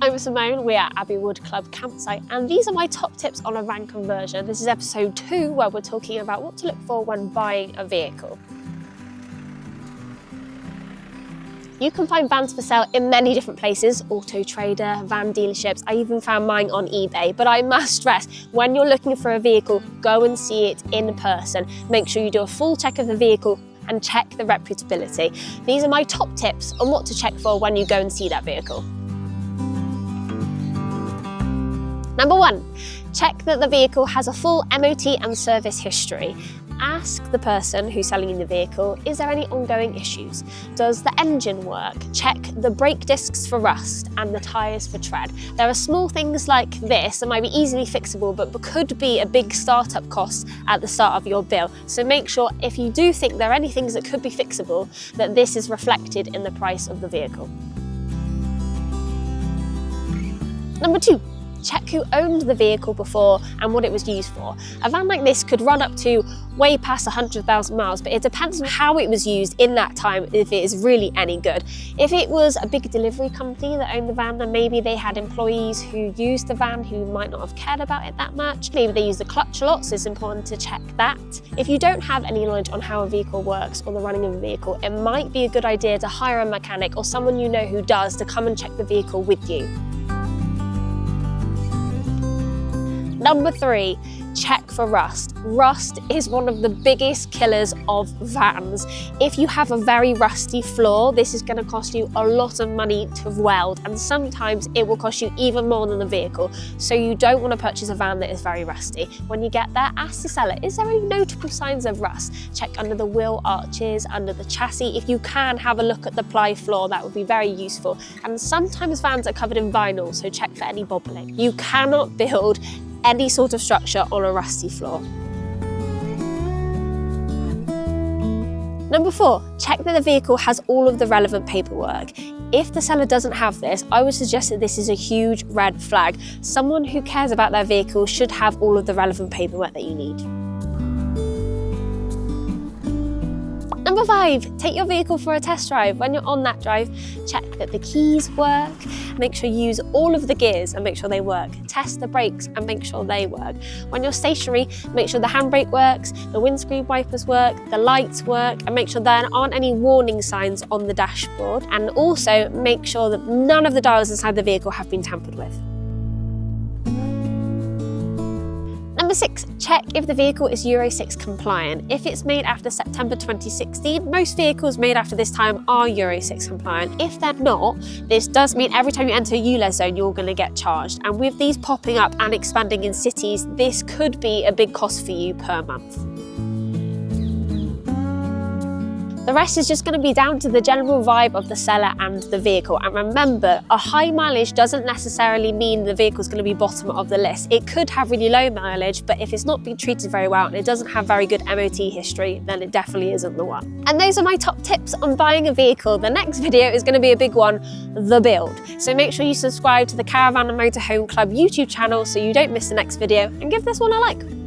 I'm Simone, we're at Abbey Wood Club campsite, and these are my top tips on a van conversion. This is episode 2 where we're talking about what to look for when buying a vehicle. You can find vans for sale in many different places, Auto Trader, van dealerships. I even found mine on eBay, but I must stress, when you're looking for a vehicle, go and see it in person. Make sure you do a full check of the vehicle and check the reputability. These are my top tips on what to check for when you go and see that vehicle. Number 1, check that the vehicle has a full MOT and service history. Ask the person who's selling you the vehicle, is there any ongoing issues? Does the engine work? Check the brake discs for rust and the tyres for tread. There are small things like this that might be easily fixable but could be a big startup cost at the start of your bill. So make sure if you do think there are any things that could be fixable, that this is reflected in the price of the vehicle. Number 2. Check who owned the vehicle before and what it was used for. A van like this could run up to way past 100,000 miles, but it depends on how it was used in that time if it is really any good. If it was a big delivery company that owned the van, then maybe they had employees who used the van who might not have cared about it that much. Maybe they use the clutch a lot, so it's important to check that. If you don't have any knowledge on how a vehicle works or the running of a vehicle, it might be a good idea to hire a mechanic or someone you know who does to come and check the vehicle with you. Number 3, check for rust. Rust is one of the biggest killers of vans. If you have a very rusty floor, this is going to cost you a lot of money to weld, and sometimes it will cost you even more than the vehicle. So you don't want to purchase a van that is very rusty. When you get there, ask the seller, is there any notable signs of rust? Check under the wheel arches, under the chassis. If you can, have a look at the ply floor, that would be very useful. And sometimes vans are covered in vinyl, so check for any bobbling. You cannot build any sort of structure on a rusty floor. Number 4, check that the vehicle has all of the relevant paperwork. If the seller doesn't have this, I would suggest that this is a huge red flag. Someone who cares about their vehicle should have all of the relevant paperwork that you need. Number 5, take your vehicle for a test drive. When you're on that drive, check that the keys work, make sure you use all of the gears and make sure they work. Test the brakes and make sure they work. When you're stationary, make sure the handbrake works, the windscreen wipers work, the lights work, and make sure there aren't any warning signs on the dashboard. And also make sure that none of the dials inside the vehicle have been tampered with. Number 6, check if the vehicle is Euro 6 compliant. If it's made after September 2016, most vehicles made after this time are Euro 6 compliant. If they're not, this does mean every time you enter a ULEZ zone, you're going to get charged. And with these popping up and expanding in cities, this could be a big cost for you per month. The rest is just going to be down to the general vibe of the seller and the vehicle. And remember, a high mileage doesn't necessarily mean the vehicle is going to be bottom of the list. It could have really low mileage, but if it's not being treated very well and it doesn't have very good MOT history, then it definitely isn't the one. And those are my top tips on buying a vehicle. The next video is going to be a big one, the build. So make sure you subscribe to the Caravan and Motorhome Club YouTube channel so you don't miss the next video, and give this one a like.